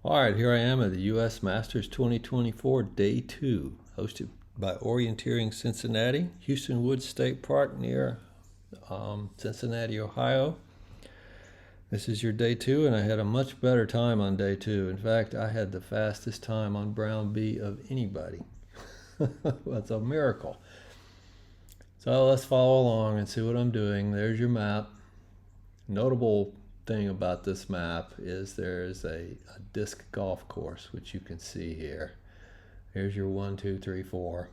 All right, here I am at the U.S. Masters 2024 Day 2, hosted by Orienteering Cincinnati, Hueston Woods State Park near Cincinnati, Ohio. This is your Day 2, and I had a much better time on Day 2. In fact, I had the fastest time on Brown B of anybody. That's a miracle. So let's follow along and see what I'm doing. There's your map. Notable thing about this map is there is a disc golf course, which you can see here. Here's your 1, 2, 3, 4.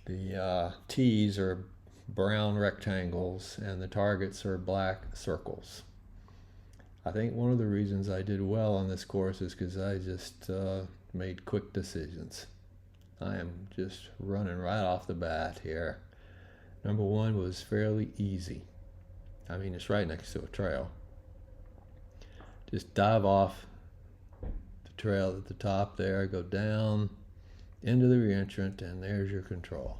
The tees are brown rectangles and the targets are black circles. I think one of the reasons I did well on this course is because I just made quick decisions. I am just running right off the bat here. Number 1 was fairly easy. I mean, it's right next to a trail. Just dive off the trail at the top there, go down into the reentrant, and there's your control.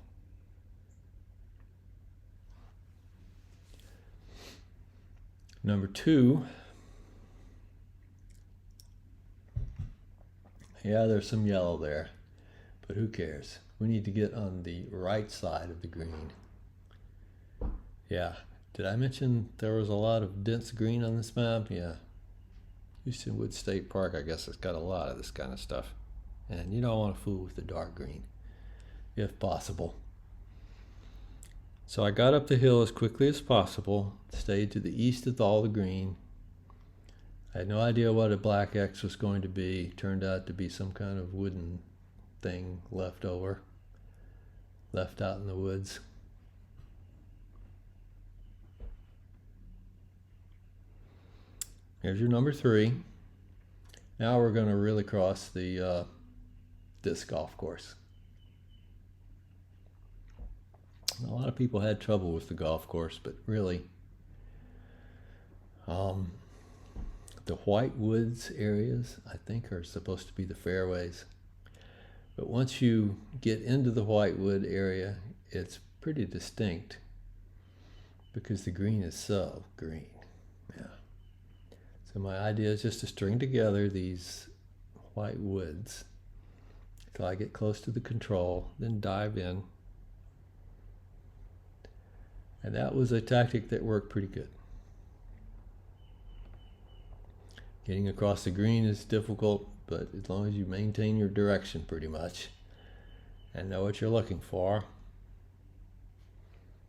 Number 2, yeah, there's some yellow there, but who cares? We need to get on the right side of the green. Yeah. Did I mention there was a lot of dense green on this map? Yeah. Hueston Woods State Park, I guess, has got a lot of this kind of stuff. And you don't want to fool with the dark green, if possible. So I got up the hill as quickly as possible, stayed to the east of all the green. I had no idea what a black X was going to be. Turned out to be some kind of wooden thing left out in the woods. Here's your number 3. Now we're going to really cross the disc golf course. A lot of people had trouble with the golf course, but really, the White Woods areas, I think, are supposed to be the fairways. But once you get into the Whitewood area, it's pretty distinct because the green is so green. Yeah. So my idea is just to string together these white woods until I get close to the control, then dive in. And that was a tactic that worked pretty good. Getting across the green is difficult, but as long as you maintain your direction pretty much and know what you're looking for,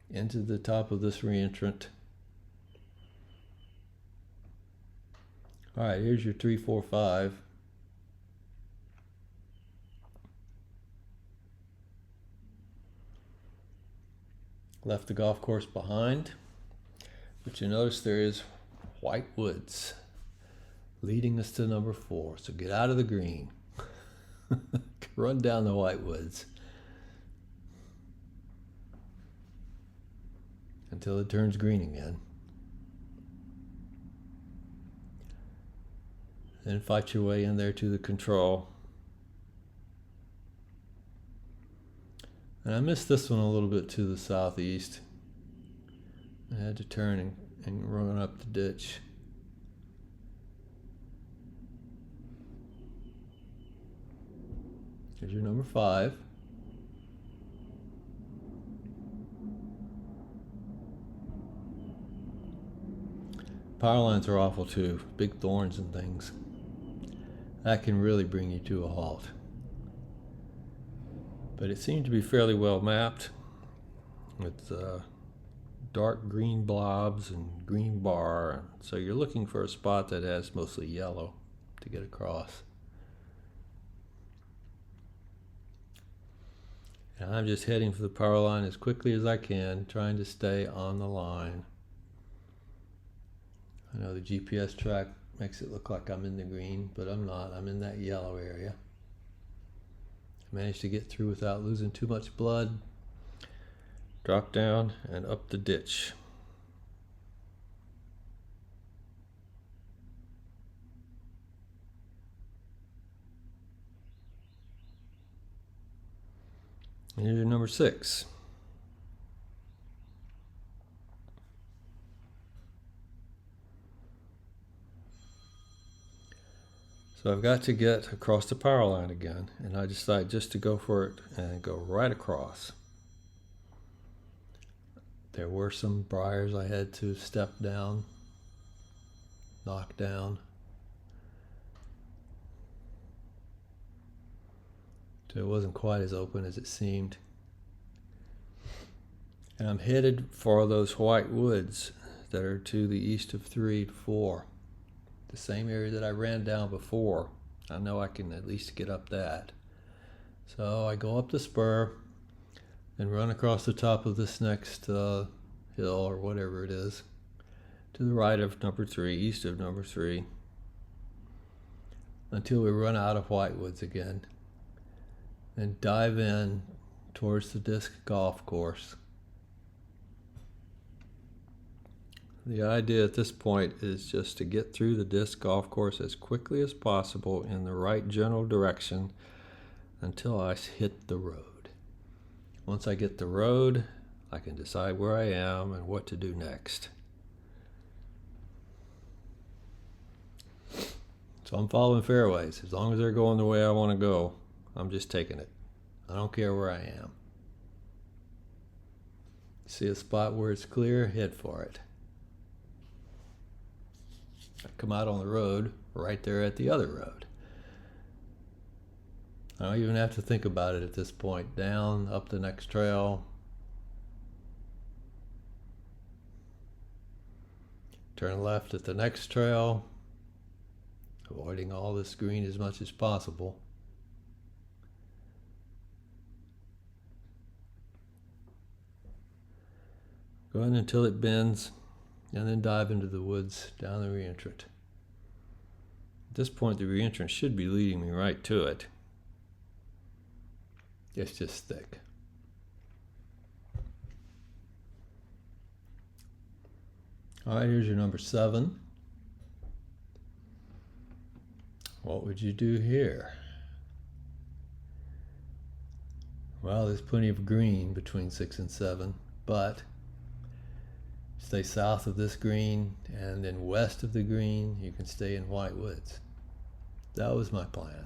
into the top of this reentrant. All right, here's your 3, 4, 5. Left the golf course behind, but you notice there is white woods leading us to number 4. So get out of the green. Run down the white woods until it turns green again. Then fight your way in there to the control. And I missed this one a little bit to the southeast. I had to turn and run up the ditch. Here's your number 5. Power lines are awful too, big thorns and things. That can really bring you to a halt. But it seemed to be fairly well mapped with dark green blobs and green bar. So you're looking for a spot that has mostly yellow to get across. And I'm just heading for the power line as quickly as I can, trying to stay on the line. I know the GPS track makes it look like I'm in the green, but I'm not. I'm in that yellow area. I managed to get through without losing too much blood. Drop down and up the ditch. And here's your number 6. So I've got to get across the power line again, and I decide just to go for it and go right across. There were some briars I had to step down, knock down. So it wasn't quite as open as it seemed. And I'm headed for those white woods that are to the east of 3 to 4. The same area that I ran down before. I know I can at least get up that. So I go up the spur and run across the top of this next hill or whatever it is to the right of number 3, east of number 3, until we run out of whitewoods again, and dive in towards the disc golf course. The idea at this point is just to get through the disc golf course as quickly as possible in the right general direction until I hit the road. Once I get the road, I can decide where I am and what to do next. So I'm following fairways. As long as they're going the way I want to go, I'm just taking it. I don't care where I am. See a spot where it's clear, head for it. I come out on the road, right there at the other road. I don't even have to think about it at this point. Down, up the next trail. Turn left at the next trail, avoiding all this green as much as possible. Go in until it bends, and then dive into the woods down the reentrant. At this point, the reentrant should be leading me right to it. It's just thick. All right, here's your number 7. What would you do here? Well, there's plenty of green between 6 and 7, but stay south of this green, and then west of the green, you can stay in white woods. That was my plan.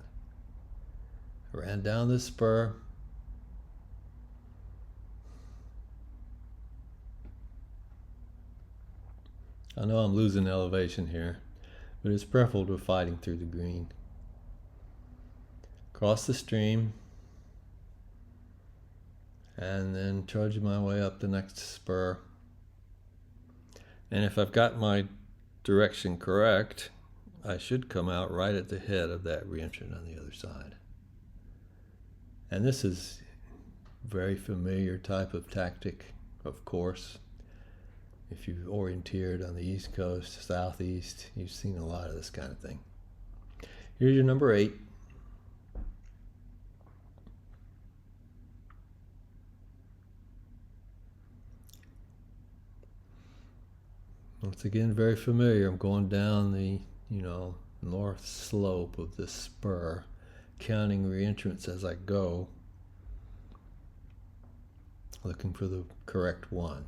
I ran down this spur. I know I'm losing elevation here, but it's preferable to fighting through the green. Cross the stream, and then trudge my way up the next spur. And if I've got my direction correct, I should come out right at the head of that reentrant on the other side. And this is a very familiar type of tactic, of course. If you've orienteered on the East Coast, Southeast, you've seen a lot of this kind of thing. Here's your number 8. Once again, very familiar. I'm going down the, north slope of this spur, counting reentrants as I go, looking for the correct one.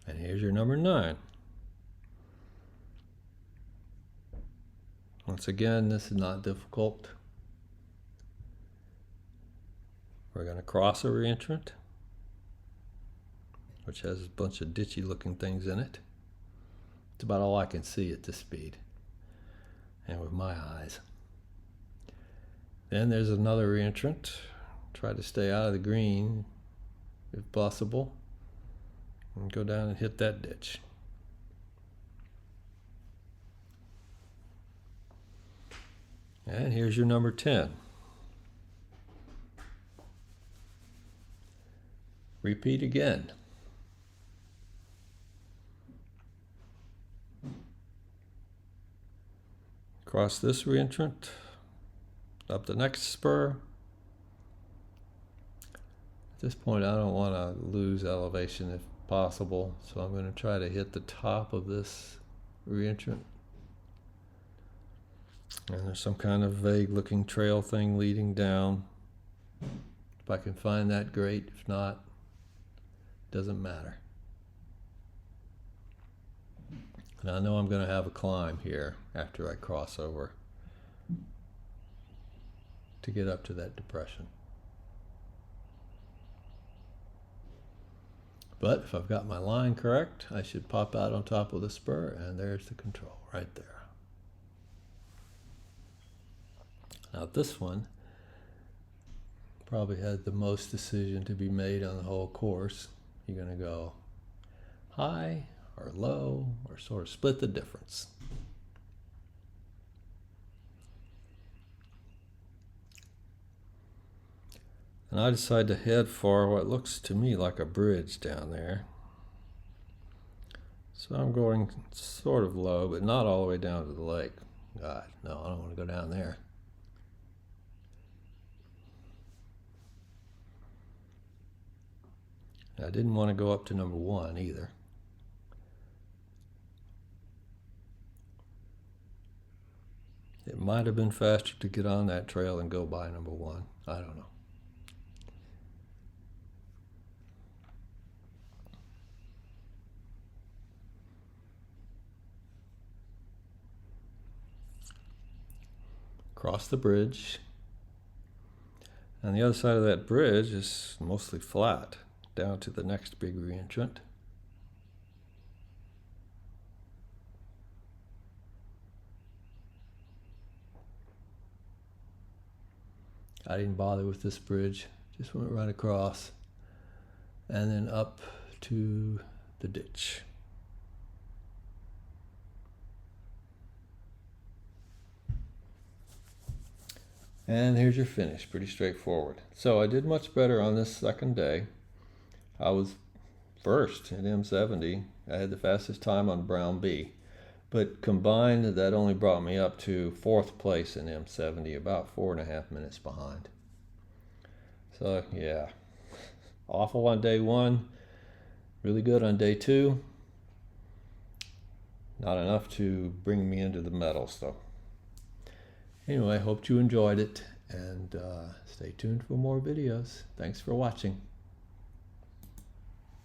And here's your number 9. Once again, this is not difficult. We're going to cross a reentrant, which has a bunch of ditchy looking things in it. It's about all I can see at this speed and with my eyes. Then there's another reentrant. Try to stay out of the green if possible, and go down and hit that ditch. And here's your number 10. Repeat again. Cross this reentrant, up the next spur. At this point, I don't want to lose elevation if possible, so I'm going to try to hit the top of this reentrant. And there's some kind of vague looking trail thing leading down. If I can find that, great. If not, Doesn't matter. And I know I'm going to have a climb here after I cross over to get up to that depression. But if I've got my line correct, I should pop out on top of the spur, and there's the control right there. Now this one probably had the most decision to be made on the whole course. You're going to go high or low, or sort of split the difference. And I decide to head for what looks to me like a bridge down there. So I'm going sort of low, but not all the way down to the lake. God, no, I don't want to go down there. I didn't want to go up to number 1 either. It might have been faster to get on that trail and go by number 1. I don't know. Cross the bridge. And the other side of that bridge is mostly flat, down to the next big reentrant. I didn't bother with this bridge, just went right across and then up to the ditch. And here's your finish, pretty straightforward. So I did much better on this second day. I was first in M70. I had the fastest time on Brown B. But combined, that only brought me up to 4th place in M70, about 4.5 minutes behind. So yeah, awful on day 1, really good on day 2. Not enough to bring me into the medals though. Anyway, I hope you enjoyed it, and stay tuned for more videos. Thanks for watching.